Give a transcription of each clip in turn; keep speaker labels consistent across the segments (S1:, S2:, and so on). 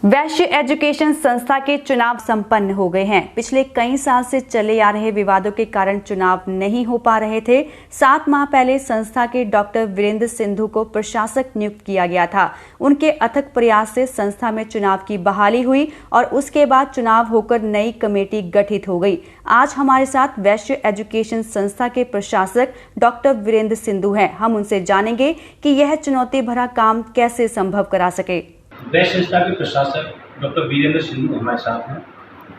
S1: वैश्य education संस्था के चुनाव संपन्न हो गए हैं। पिछले कई साल से चले आ रहे विवादों के कारण चुनाव नहीं हो पा रहे थे। 7 माह पहले संस्था के डॉक्टर वीरेंद्र सिंधु को प्रशासक नियुक्त किया गया था। उनके अथक प्रयास से संस्था में चुनाव की बहाली हुई और उसके बाद चुनाव होकर नई कमेटी गठित हो गई। आज हमारे साथ वैश्य एजुकेशन संस्था के प्रशासक डॉक्टर वीरेंद्र सिंधु हैं। हम उनसे जानेंगे कि यह चुनौती भरा काम कैसे संभव करा सके।
S2: वैश्य संस्था के प्रशासक डॉक्टर वीरेंद्र सिंधु हमारे साथ हैं।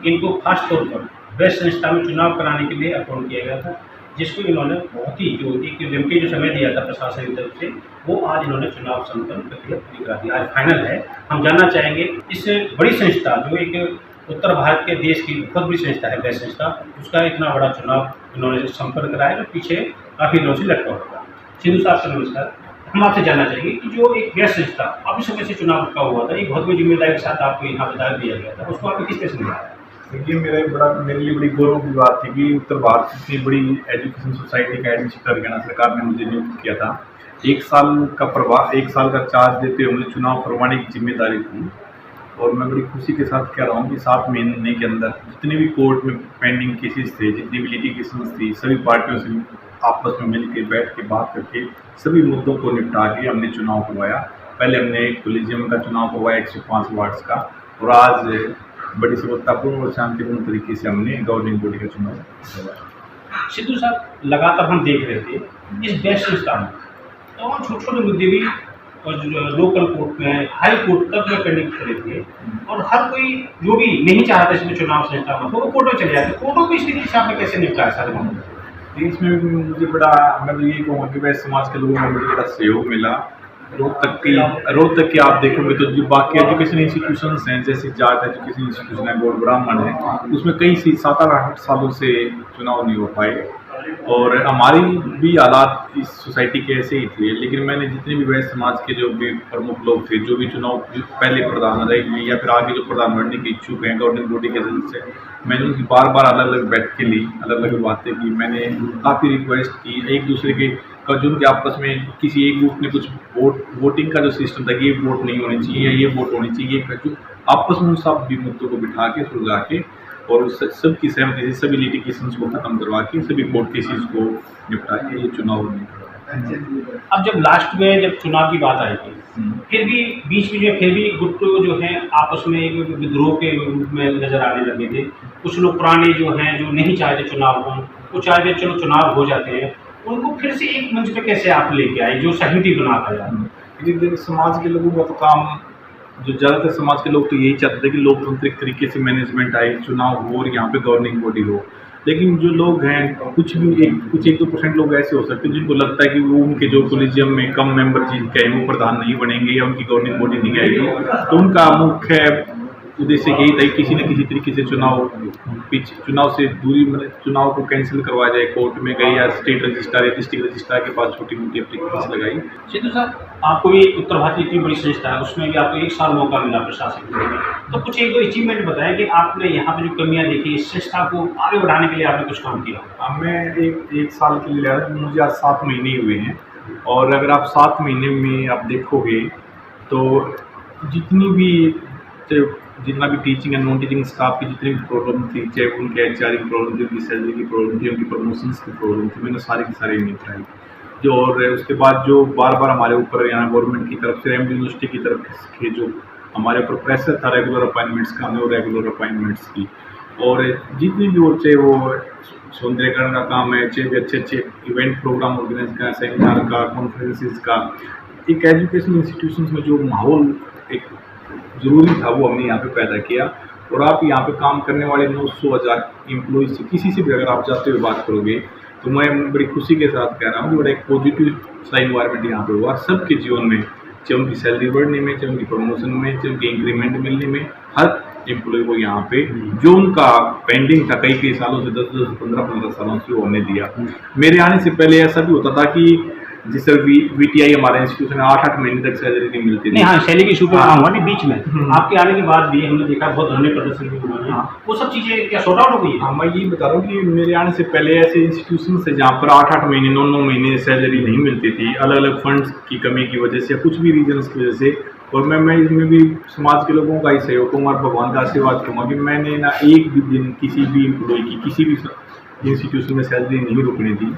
S2: इनको खास तौर पर वैश्य संस्था में चुनाव कराने के लिए अपॉइंट किया गया था, जिसको इन्होंने बहुत ही जो एक लिमिटेड जो समय दिया था प्रशासन की तरफ से, वो आज इन्होंने चुनाव संपन्न प्रक्रिया पूरी करा दी। आज फाइनल है। हम जानना चाहेंगे इस बड़ी संस्था जो एक उत्तर भारत के देश की बहुत बड़ी संस्था है वैश्य संस्था, उसका इतना बड़ा चुनाव इन्होंने संपन्न कराया जो पीछे काफ़ी दिनों से लटका होगा। सिंधु साहब से नमस्कार। हम आपसे जानना चाहेंगे कि जो एक वैश्य संस्था अभी समय से चुनाव का हुआ था, एक बहुत बड़ी जिम्मेदारी के साथ आपको यहाँ बता दिया गया था, उसको आपने किस तरह से निभाया?
S3: देखिए, मेरे लिए बड़ी गौरव की बात थी कि उत्तर भारत की बड़ी एजुकेशन सोसाइटी का एडमिनिस्ट्रेटर हरियाणा सरकार ने मुझे नियुक्त किया था। 1 साल का चार्ज देते हुए मुझे चुनाव करवाने की जिम्मेदारी थी और मैं बड़ी खुशी के साथ कह रहा हूँ कि 7 महीने के अंदर जितने भी कोर्ट में पेंडिंग केसेस थे, जितनी भी लिटिगेशंस थी, सभी पार्टियों से आपस में मिल के बैठ के बात करके सभी मुद्दों को निपटा के हमने चुनाव करवाया। पहले हमने एक कोलिजियम का चुनाव करवाया 105 वार्ड्स का, और आज बड़ी सफलतापूर्ण और शांतिपूर्ण तरीके से हमने गवर्निंग बॉडी का चुनाव करवाया।
S2: सिद्धू साहब, लगातार हम देख रहे थे इस वैश्य संस्था में तमाम छोटे छोटे मुद्दे भी और लोकल कोर्ट में, हाई कोर्ट तक में पेंडिंग खड़े थे, और हर कोई जो भी नहीं चाहता इसमें चुनाव संस्था में वो कोर्ट में चले जाते। कोर्टों को स्थिति से आपने कैसे निपटाया सारे मामले?
S3: इसमें मुझे मैं तो ये कहूँगा कि वैश्य समाज के लोगों को मुझे बड़ा सहयोग मिला। रोज तक की आप देखोगे तो जो बाकी एजुकेशन इंस्टीट्यूशंस हैं, जैसे जाट एजुकेशन इंस्टीट्यूशन है, गौड़ ब्राह्मण है, उसमें कई 7-8 सालों से चुनाव नहीं हो पाए, और हमारी भी हालात इस सोसाइटी के ऐसे ही थे। लेकिन मैंने जितने भी वैश्य समाज के जो भी प्रमुख लोग थे, जो भी चुनाव पहले प्रधान रहे या फिर आगे जो प्रधान बनने के इच्छुक हैं गवर्निंग बॉडी के सदस्य, मैंने उनकी बार अलग अलग बैठकें ली, अलग अलग बातें की। मैंने काफ़ी रिक्वेस्ट की एक दूसरे के जो उनके आपस में किसी एक ग्रुप ने कुछ वोटिंग का जो सिस्टम था, ये वोट नहीं होनी चाहिए या ये वोट होनी चाहिए, जो आपस में सब भी मुद्दों को बिठा के सुलझा के और सबकी सहमति से सभी लिटिगेशंस को खत्म करवा के सभी कोर्ट केसेस को निपटा के ये चुनाव होने।
S2: अब जब लास्ट में जब चुनाव की बात आई थी, फिर भी बीच में फिर भी गुट जो है आपस में एक विद्रोह के रूप में नजर आने लगे थे। कुछ लोग पुराने जो हैं, जो नहीं चाहते चुनाव हो, वो चाहते चलो चुनाव हो जाते हैं, उनको फिर से एक मंच पे कैसे आप लेके आए जो सहमति बना पाया?
S3: समाज के लोगों का तो काम, जो ज़्यादातर समाज के लोग तो यही चाहते थे कि लोकतांत्रिक तरीके से मैनेजमेंट आए, चुनाव हो और यहाँ पे गवर्निंग बॉडी हो। लेकिन जो लोग हैं, कुछ 1-2% लोग ऐसे हो सकते हैं जिनको लगता है कि वो उनके जो कोलिजियम में कम मेंबर जिनके हैं वो प्रधान नहीं बनेंगे या उनकी गवर्निंग बॉडी नहीं आएगी, तो उनका मुख्य उद्देश्य यही था कि किसी न किसी तरीके से चुनाव से दूरी, मतलब चुनाव को कैंसिल करवाया जाए। कोर्ट में गई या स्टेट रजिस्ट्रार या डिस्ट्रिक्ट रजिस्ट्रार के पास छोटी मोटी एप्लीकेशन लगाई।
S2: सिद्धू साहब, आपको भी उत्तर भारत की इतनी बड़ी संस्था है, उसमें भी आपको 1 साल मौका मिला प्रशासक के लिए, तो कुछ 1-2 अचीवमेंट बताएं कि आपने यहाँ पे जो कमियाँ देखी, इस संस्था को आगे बढ़ाने के लिए आपने कुछ काम किया?
S3: मैं एक साल के लिए लगा, मुझे आज 7 महीने हुए हैं, और अगर आप 7 महीने में आप देखोगे तो जितना भी teaching and non teaching staff की जितनी भी प्रॉब्लम थी, चाहे उनके एचआर की प्रॉब्लम थी, उनकी सैलरी की प्रॉब्लम थी, उनकी प्रमोशंस की प्रॉब्लम थी, मैंने सारी की सारी निपटाई। और उसके बाद जो बार हमारे ऊपर यहाँ गवर्नमेंट की तरफ से, एमडी यूनिवर्सिटी की तरफ से जो हमारे ऊपर प्रेशर था रेगुलर अपॉइंटमेंट्स का, हमें रेगुलर अपॉइंटमेंट्स की, और जितनी भी वो चाहे वो सौंदर्यकरण का काम है, चाहे अच्छे इवेंट प्रोग्राम ऑर्गेनाइज का, सेमिनार का, कॉन्फ्रेंसेस का, एक एजुकेशन इंस्टीट्यूशन में जो माहौल एक ज़रूरी था वो हमने यहाँ पे पैदा किया। और आप यहाँ पे काम करने वाले 900,000 एम्प्लॉइज से किसी से भी अगर आप जाते हुए बात करोगे तो मैं बड़ी खुशी के साथ कह रहा हूँ कि बड़ा एक पॉजिटिव सा इन्वायरमेंट यहाँ पे हुआ सबके जीवन में, चाहे उनकी सैलरी बढ़ने में, चाहे उनकी प्रमोशन में, चाहे उनकी इंक्रीमेंट मिलने में, हर एम्प्लॉय को यहाँ पे जो उनका पेंडिंग था कई सालों से, 10-10, 15-15 सालों से वो होने दिया। मेरे आने से पहले ऐसा भी होता था कि जिस तरह VTI हमारे इंस्टीट्यूशन में 8-8 महीने तक सैलरी नहीं मिलती थी।
S2: हाँ, सैलरी की इशू पर काम हुआ नहीं बीच में। आपके आने के बाद भी हमने देखा बहुत धरने प्रदर्शन भी हुआ है। वो सब चीज़ें क्या सॉर्ट आउट हो गई?
S3: हाँ, मैं ये बता रहा हूँ कि मेरे आने से पहले ऐसे इंस्टीट्यूशन से जहाँ पर 8-8 महीने, 9-9 महीने सैलरी नहीं मिलती थी, अलग अलग फंड्स की कमी की वजह से या कुछ भी रीजन्स की वजह से और मैं इसमें भी समाज के लोगों का ही सहयोग करूँगा और भगवान का आशीर्वाद करूँगा कि मैंने ना एक भी दिन किसी भी एम्प्लॉय की किसी भी इंस्टीट्यूशन में सैलरी नहीं रुकने दी।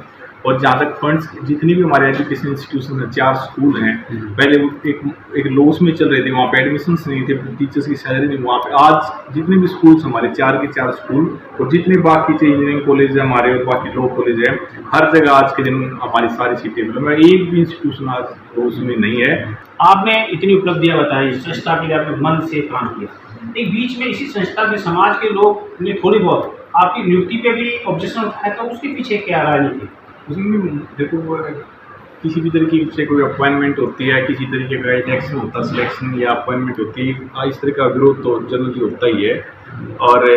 S3: और जहाँ तक फंड्स जितनी भी हमारे एजुकेशन इंस्टीट्यूशन हैं, 4 स्कूल हैं, पहले वो एक लॉस में चल रहे थे, वहाँ पे एडमिशन्स नहीं थे, टीचर्स की सैलरी नहीं, वहाँ पे आज जितने भी स्कूल्स हमारे 4 के 4 स्कूल और जितने बाकी इंजीनियरिंग कॉलेज है हमारे और बाकी लॉ कॉलेज है, हर जगह आज के दिन हमारी सारी सीटें मैं एक भी इंस्टीट्यूशन आज लॉस में नहीं है।
S2: आपने इतनी उपलब्धियां बताई, संस्था के लिए आपने मन से काम किया, एक बीच में इसी संस्था के समाज के लोग ने थोड़ी बहुत आपकी नियुक्ति पे भी ऑब्जेक्शन उठाया, तो उसके पीछे क्या राजनीति?
S3: उसमें देखो किसी भी तरीके से कोई अपॉइंटमेंट होती है, किसी तरीके का इलेक्शन होता है, सिलेक्शन या अपॉइंटमेंट होती है, इस तरह का विरोध तो जनरली होता ही है। और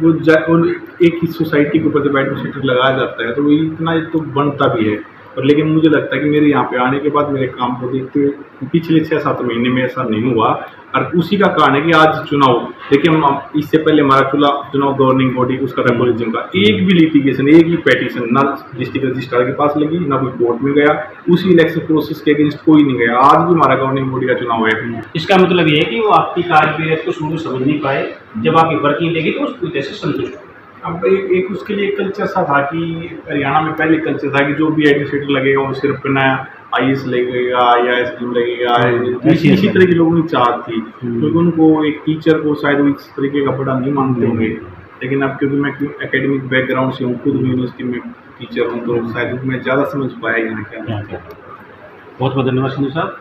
S3: वो एक ही सोसाइटी के ऊपर जब एडमिनिस्ट्रेटर लगाया जाता है तो वो इतना तो बनता भी है। और लेकिन मुझे लगता है कि मेरे यहाँ पे आने के बाद मेरे काम को देखते हुए पिछले 6-7 महीने में ऐसा नहीं हुआ। और उसी का कारण है कि आज चुनाव देखिए, हम इससे पहले हमारा चुनाव गवर्निंग बॉडी उसका रेगुलेशन का एक भी लिटिगेशन, एक भी पेटिशन ना डिस्ट्रिक्ट रजिस्ट्रार के पास लगी, ना कोई कोर्ट में गया, उसी इलेक्शन प्रोसेस के अगेंस्ट कोई नहीं गया। आज भी हमारा गवर्निंग बॉडी का चुनाव है।
S2: इसका मतलब ये है कि वो आपकी कार्य को शुरू समझ नहीं पाए, जब आपकी वर्किंग लगी तो उस पूरी तरह से संतुष्ट हो।
S3: अब एक उसके लिए कल्चर सा था कि हरियाणा में पहले कल्चर था कि जो भी एडमिनिस्ट्रेटर लगेगा वो सिर्फ ना IAS लगेगा या SDM लगेगा, इसी तरह के लोगों की चाहत थी, क्योंकि उनको एक टीचर को शायद वो इस तरीके का बड़ा नहीं मानते होंगे। लेकिन अब क्योंकि मैं एकेडमिक बैकग्राउंड से हूँ, खुद यूनिवर्सिटी में टीचर हूँ, तो शायद मैं ज़्यादा समझ पाया यहाँ क्या।
S2: बहुत बहुत धन्यवाद सिंधु साहब।